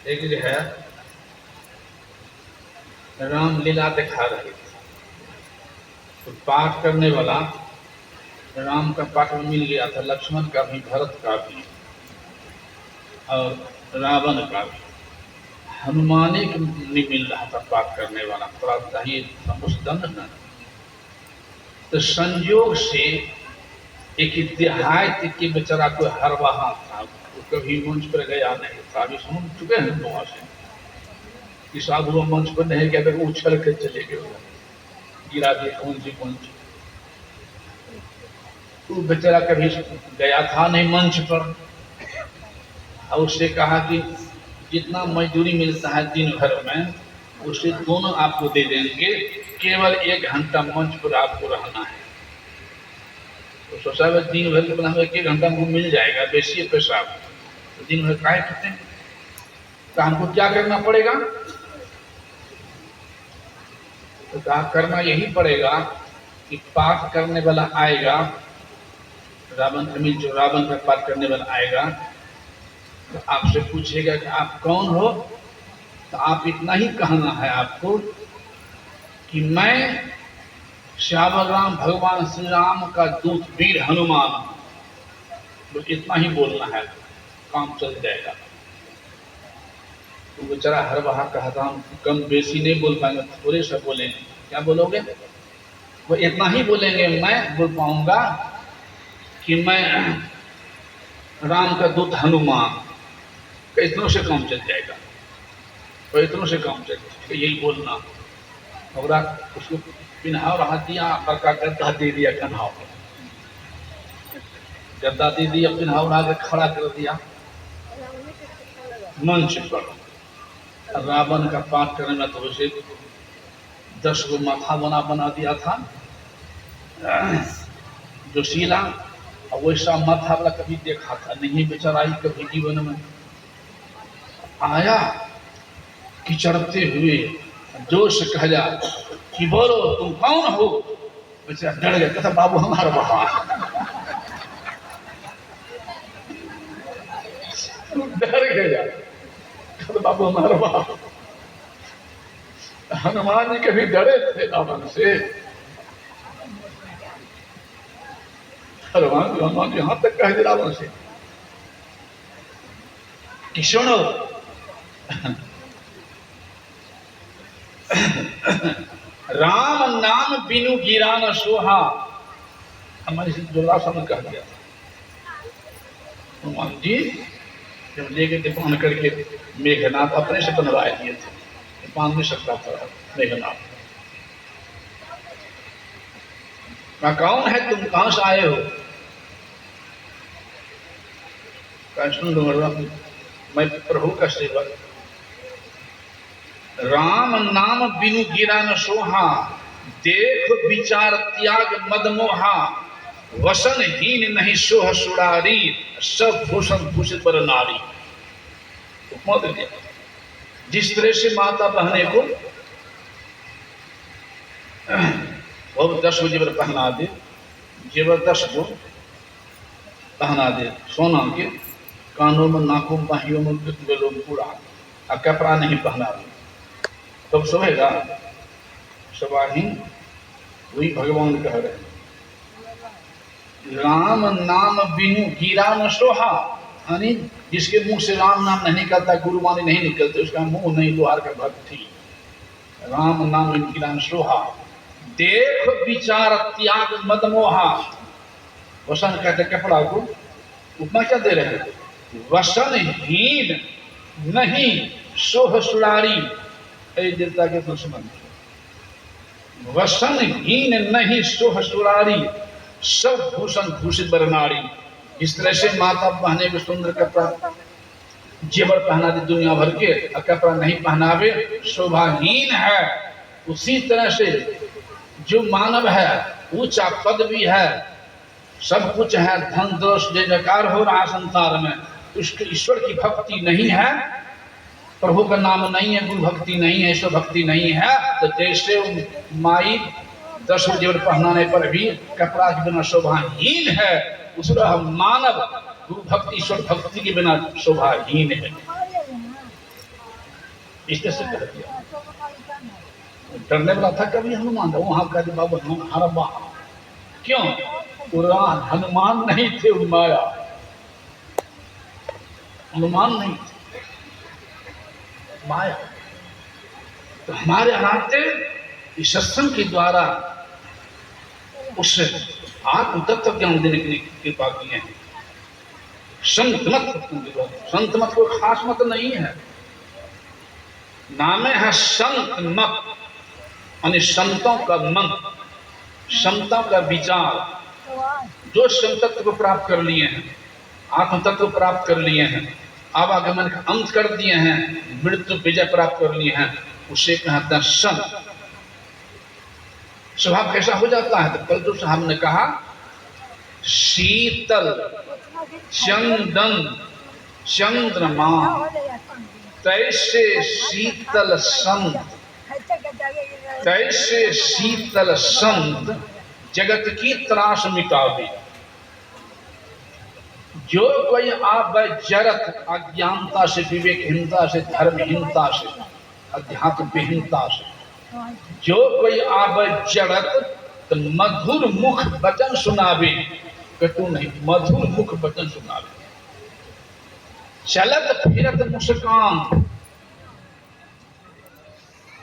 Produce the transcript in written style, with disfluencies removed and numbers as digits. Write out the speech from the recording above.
एक जो है रामलीला दिखा रहे थे, तो पाठ करने वाला राम का पाठ में मिल गया था, लक्ष्मण का भी, भरत का भी और रावण का भी। हनुमानी को नहीं मिल रहा था पाठ करने वाला, थोड़ा चाहिए समुष्टन न। तो संयोग से एक देहात के बेचारा कोई हर वहां था, वो कभी मंच पर गया नहीं था। अभी सुन चुके हैं वहां से कि साधु वो मंच पर नहीं गया, तो उछल के चले गए, गिरा दिए कौन सी मंच। तो बेचारा कभी गया था नहीं मंच पर, और उससे कहा कि जितना मजदूरी मिलता है दिन भर में, उससे दोनों आपको दे देंगे, केवल 1 घंटा मंच पर आपको रहना है। तो सोचा दिन भर के हमें 1 घंटा हमको मिल जाएगा, बेसी पैसा, तो दिन भर काहे करते हैं। तो हमको क्या करना पड़ेगा, तो क्या करना यही पड़ेगा कि पाठ करने वाला आएगा, रावण जो रावण का पाठ करने वाला आएगा, तो आपसे पूछेगा कि आप कौन हो। तो आप इतना ही कहना है आपको कि मैं श्यामल राम भगवान श्री राम का दूत वीर हनुमान, तो इतना ही बोलना है, काम चल जाएगा। तो बेचारा हर बार कहता हूँ कम बेसी नहीं बोल पाएंगे, थोड़े से बोलेंगे। क्या बोलोगे? वो इतना ही बोलेंगे, मैं बोल पाऊंगा कि मैं राम का दूत हनुमान, इतनों से काम चल जाएगा, तो इतनों से काम चल जाएगा, यही बोलना। और उसको पिन्हाव रहा दिया, का गद्दा दे दिया, कन्हाव गद्दा दे दिया, पिन्हाव रहा के खड़ा कर दिया मंच पर। रावण का पाठ करने में तो उसे 10 गो माथा बना दिया था जोशीला, और वैसा माथा वाला कभी देखा था नहीं बेचारा ही कभी जीवन में। आया कि चढ़ते हुए जोश कहला कि बोलो तुम कौन हो। बेचारा डर गया, कहता बाबू हमारा बाबा। डर गया, कहता बाबू हमारा बाबा। हनुमान जी कभी डरे थे रावण से? हनुमान जी यहां तक कह दिया रावण से कि सुनो, राम नाम बिनु गिरा न सोहा। हमारे से जोड़ा समझ कह दिया हनुमान जी जब ले गए थे पान करके, मेघनाथ अपने से बनवाए दिए थे, पान नहीं सकता था मेघनाथ। कौन है तुम, कहां से आए हो? मैं प्रभु का सेवक, राम नाम बिनु गिरा न सोहा, देख विचार त्याग मदमोहा, वसन हीन नहीं सोह सुरारी, सब भूषण भूषित पर नारी। उपमा दे दिया। जिस तरह से माता बहने को वो 10 गो जेवर पहना दे, जेवर 10 गो पहना दे सोना के, कानों में, नाकों में, बाहियों में, गलों में पूरा, और कपड़ा नहीं पहना दे, तब तो सोएगा? सवाही वही भगवान कह रहे हैं, राम नाम बिनु गिरा न सोहा, यानी जिसके मुंह से राम नाम नहीं निकलता, गुरुवाणी नहीं निकलते, उसका मुंह नहीं लोहार का भक्ति। राम नाम बिनु गिरा न सोहा, देख विचार त्याग मदमोहा। वसन कहते कपड़ा को, उपमा क्या दे रहे हैं? वसन हीन नहीं सोह सुरारी। देवता के दुश्मन, वसन हीन नहीं सोह सुरारी, सब भूषण भूषित बर नारी। इस तरह से माता बहने को सुंदर कपड़ा जेवर पहना दे दुनिया भर के, और कपड़ा नहीं पहनावे शोभाहीन है। उसी तरह से जो मानव है, ऊंचा पद भी है, सब कुछ है, धन दोष जय जयकार हो रहा संसार में, उसके ईश्वर की भक्ति नहीं है, प्रभु का नाम नहीं है, गुरु भक्ति नहीं है, ईश्वर भक्ति नहीं है, तो जैसे माई 10 जेवर पहनाने पर भी कपड़ा के बिना शोभाहीन है, उस मानव गुरु भक्ति ईश्वर भक्ति के बिना शोभाहीन है। इस तरह से कह दिया। डरने वाला था कभी हनुमान, वहां कह दिया बाबू हनुमान हरा बाह। क्यों? कुरान हनुमान नहीं थे, माया हनुमान नहीं थे, माया। तो हमारे नाते इस सत्संग के द्वारा उससे आत्म तत्व ज्ञान देने की कृपा की है। संत संत मत कोई खास मत नहीं है, नामे है संत मत, यानी संतों का मन, संतों का विचार। जो संत तत्व को प्राप्त कर लिए हैं, आत्म तत्व प्राप्त कर लिए हैं, आवागमन का अंत कर दिए हैं, मृत्यु विजय प्राप्त कर लिए हैं, उसे कहते हैं संत। स्वभाव कैसा हो जाता है? तो कल तो साहब ने कहा शीतल चंदन चंद्रमा तैसे शीतल संत, तैसे शीतल संत जगत की त्रास मिटावे। जो कोई आप जरत अज्ञानता से, विवेकहीनता से, धर्महीनता से, अध्यात्म विहीनता से, जो कोई आप जड़त तो मधुर मुख वचन सुनावे, कटु नहीं, मधुर मुख वचन सुनावे। चलत फिरत मुस्कान